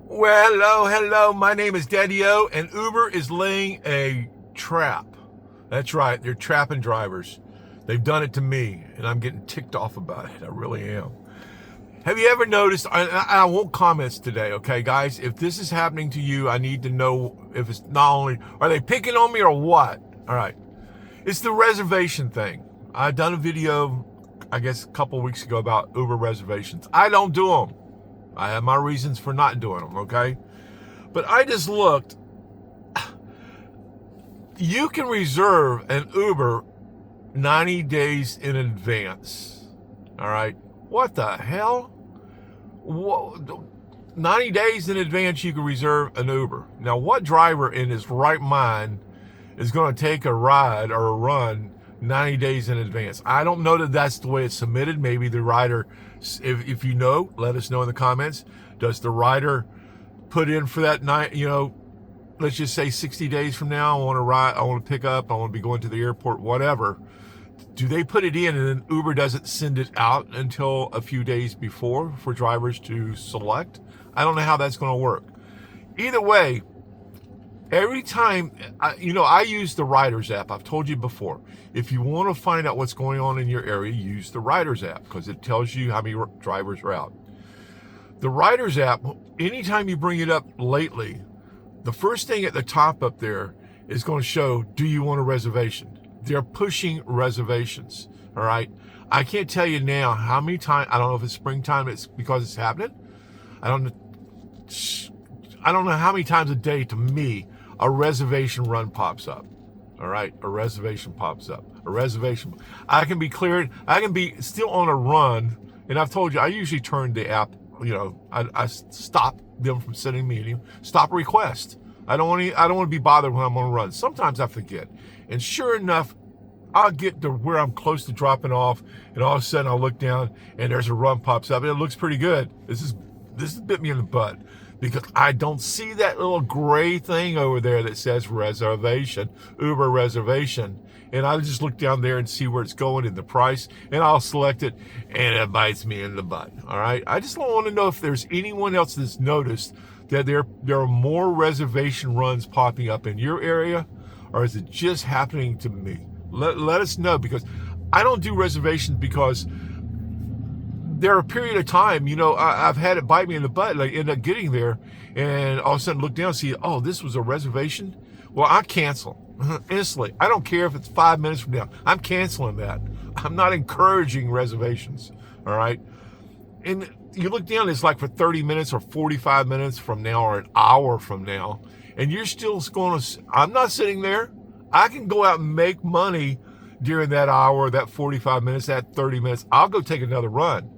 Well, hello. My name is Daddy-O, and Uber is laying a trap. That's right. They're trapping drivers. They've done it to me, and I'm getting ticked off about it. I really am. Have you ever noticed, I won't comment today, okay, guys? If this is happening to you, I need to know if it's not only, are they picking on me or what? All right. It's the reservation thing. I done a video, I guess, a couple weeks ago about Uber reservations. I don't do them. I have my reasons for not doing them, okay? But I just looked. You can reserve an Uber 90 days in advance. All right? What the hell? 90 days in advance you can reserve an Uber. Now, what driver in his right mind is going to take a ride or a run 90 days in advance? I don't know that that's the way it's submitted. Maybe the rider, if you know, let us know in the comments. Does the rider put in for that night, let's just say 60 days from now, I want to ride, I want to pick up, I want to be going to the airport, whatever. Do they put it in and then Uber doesn't send it out until a few days before for drivers to select? I don't know how that's going to work. Either way, every time, I use the Riders app. I've told you before. If you want to find out what's going on in your area, use the Riders app because it tells you how many drivers are out. The Riders app, anytime you bring it up lately, the first thing at the top up there is going to show, do you want a reservation? They're pushing reservations, all right? I can't tell you now how many times, I don't know if it's springtime, it's because it's happening. I don't know how many times a day, to me, a reservation run pops up. All right, a reservation pops up. A reservation. I can be cleared. I can be still on a run, and I've told you I usually turn the app. I stop them from sending me any stop request. I don't want to be bothered when I'm on a run. Sometimes I forget, and sure enough, I'll get to where I'm close to dropping off, and all of a sudden I'll look down, and there's a run pops up, and it looks pretty good. This bit me in the butt. Because I don't see that little gray thing over there that says reservation, Uber reservation. And I just look down there and see where it's going in the price, and I'll select it, and it bites me in the butt. All right. I just want to know if there's anyone else that's noticed that there are more reservation runs popping up in your area, or is it just happening to me? Let us know, because I don't do reservations because there are a period of time, I've had it bite me in the butt, and I end up getting there, and all of a sudden look down and see, oh, this was a reservation? Well, I cancel instantly. I don't care if it's 5 minutes from now. I'm canceling that. I'm not encouraging reservations, all right? And you look down, it's like for 30 minutes or 45 minutes from now or an hour from now, and you're still going to, I'm not sitting there. I can go out and make money during that hour, that 45 minutes, that 30 minutes. I'll go take another run.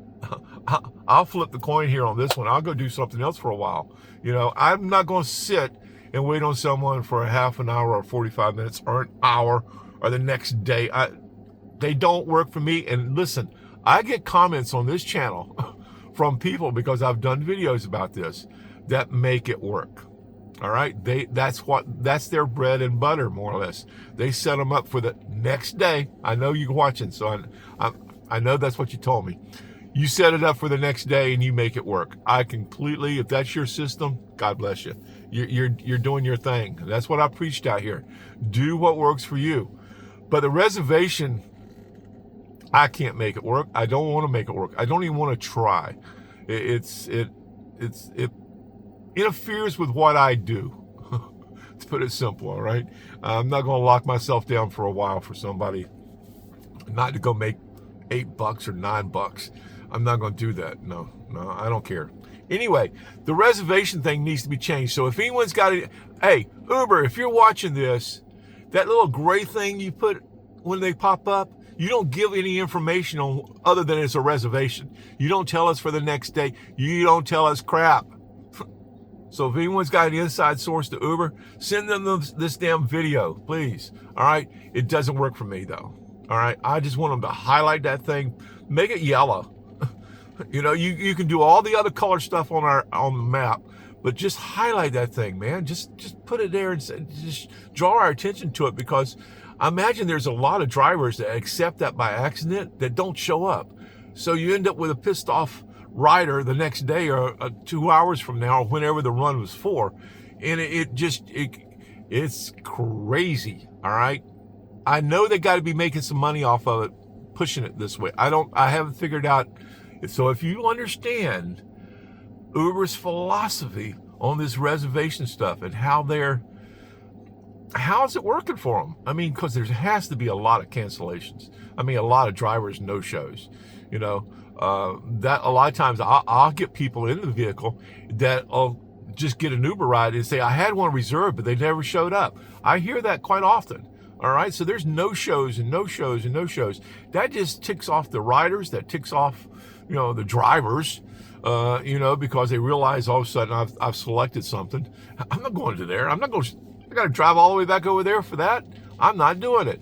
I'll flip the coin here on this one. I'll go do something else for a while. I'm not going to sit and wait on someone for a half an hour or 45 minutes or an hour or the next day. They don't work for me. And listen, I get comments on this channel from people, because I've done videos about this, that make it work. All right. That's their bread and butter, more or less. They set them up for the next day. I know you're watching, so I know that's what you told me. You set it up for the next day and you make it work. I completely, if that's your system, God bless you. You're doing your thing. That's what I preached out here. Do what works for you. But the reservation, I can't make it work. I don't want to make it work. I don't even want to try. It interferes with what I do. To put it simple, all right? I'm not going to lock myself down for a while for somebody not to go make $8 or $9. I'm not going to do that. No, I don't care. Anyway, the reservation thing needs to be changed. So if anyone's got it, hey, Uber, if you're watching this, that little gray thing you put when they pop up, you don't give any information on other than it's a reservation. You don't tell us for the next day. You don't tell us crap. So if anyone's got an inside source to Uber, send them this damn video, please. All right? It doesn't work for me, though. All right? I just want them to highlight that thing, make it yellow. You can do all the other color stuff on the map, but just highlight that thing, man. Just put it there and just draw our attention to it, because I imagine there's a lot of drivers that accept that by accident that don't show up. So you end up with a pissed off rider the next day or 2 hours from now or whenever the run was for. And it's crazy. All right. I know they got to be making some money off of it, pushing it this way. I haven't figured out. So if you understand Uber's philosophy on this reservation stuff and how's it working for them? I mean, because there has to be a lot of cancellations. I mean, a lot of drivers no-shows. You know, that a lot of times I'll get people in the vehicle that'll just get an Uber ride and say, I had one reserved, but they never showed up. I hear that quite often. All right. So there's no-shows and no-shows and no-shows. That just ticks off the riders. That ticks off, the drivers, because they realize all of a sudden I've selected something. I'm not going to there. I got to drive all the way back over there for that. I'm not doing it.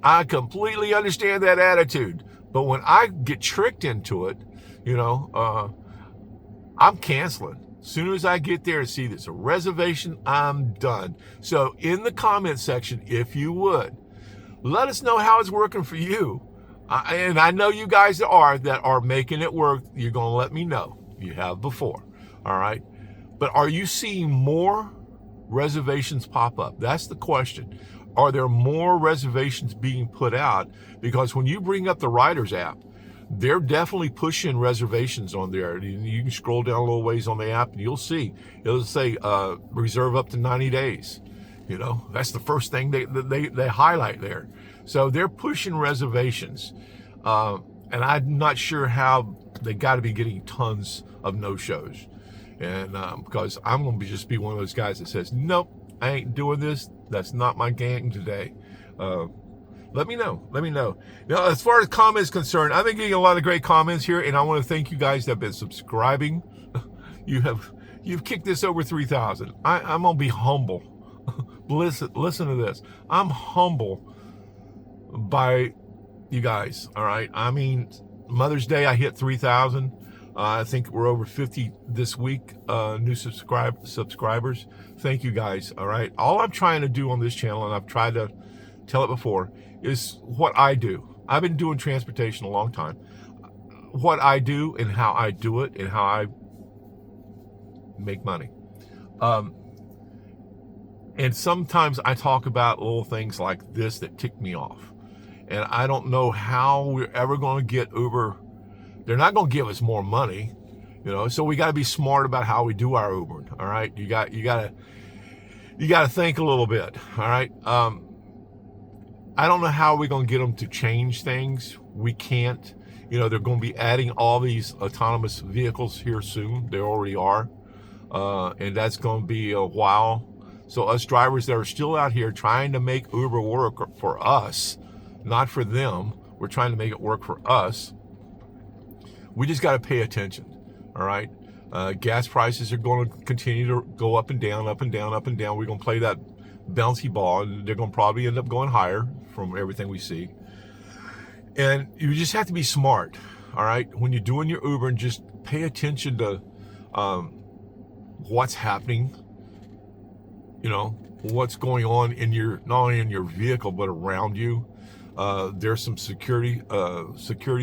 I completely understand that attitude. But when I get tricked into it, I'm canceling. As soon as I get there and see there's a reservation, I'm done. So in the comment section, if you would, let us know how it's working for you. And I know you guys that are making it work. You're going to let me know. You have before. All right. But are you seeing more reservations pop up? That's the question. Are there more reservations being put out? Because when you bring up the Riders app, they're definitely pushing reservations on there. You can scroll down a little ways on the app and you'll see. It'll say reserve up to 90 days. That's the first thing they highlight there. So they're pushing reservations. And I'm not sure how they got to be getting tons of no-shows. And because I'm going to just be one of those guys that says, nope, I ain't doing this. That's not my game today. Let me know. Now, as far as comments concerned, I've been getting a lot of great comments here, and I want to thank you guys that have been subscribing. You've kicked this over 3,000. I'm gonna be humble. Listen to this. I'm humble by you guys. All right. I mean, Mother's Day, I hit 3,000. I think we're over 50 this week, new subscribers. Thank you guys. All right. All I'm trying to do on this channel, and I've tried to tell it before, is what I do. I've been doing transportation a long time. What I do and how I do it and how I make money. And sometimes I talk about little things like this that tick me off. And I don't know how we're ever going to get Uber. They're not going to give us more money, so we got to be smart about how we do our Ubering. All right. You got to think a little bit. All right. I don't know how we're going to get them to change things. We can't. They're going to be adding all these autonomous vehicles here soon. They already are. And that's going to be a while. So us drivers that are still out here trying to make Uber work for us, not for them. We're trying to make it work for us. We just got to pay attention. All right. Gas prices are going to continue to go up and down, up and down, up and down. We're going to play that bouncy ball, and they're going to probably end up going higher from everything we see. And you just have to be smart. All right. When you're doing your Uber, and just pay attention to what's happening, what's going on in not only in your vehicle, but around you. There's some security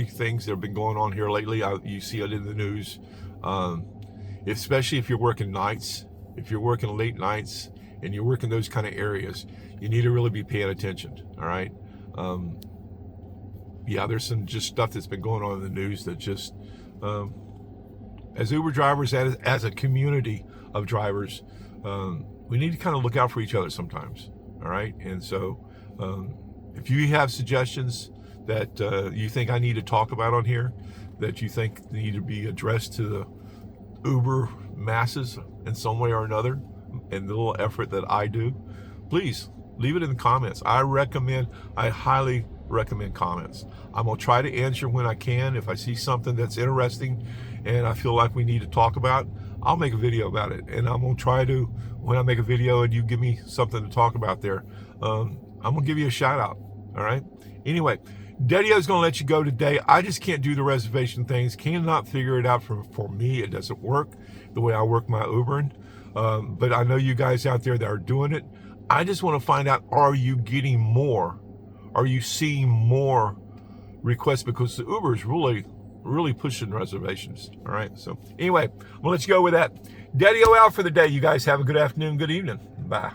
things that have been going on here lately. You see it in the news, especially if you're working nights, if you're working late nights and you're working those kind of areas, you need to really be paying attention. All right. There's some just stuff that's been going on in the news that just, as Uber drivers, as a community of drivers, we need to kind of look out for each other sometimes. All right. And so, if you have suggestions that you think I need to talk about on here, that you think need to be addressed to the Uber masses in some way or another, and the little effort that I do, please leave it in the comments. I highly recommend comments. I'm going to try to answer when I can. If I see something that's interesting and I feel like we need to talk about, I'll make a video about it. And I'm going to try to, when I make a video and you give me something to talk about there, I'm going to give you a shout out. All right. Anyway, Daddy-O's going to let you go today. I just can't do the reservation things. Cannot figure it out for me. It doesn't work the way I work my Ubering. But I know you guys out there that are doing it. I just want to find out, are you getting more? Are you seeing more requests? Because the Uber is really really pushing reservations. All right. So anyway, I'm gonna let you go with that. Daddy-o out for the day. You guys have a good afternoon, good evening. Bye.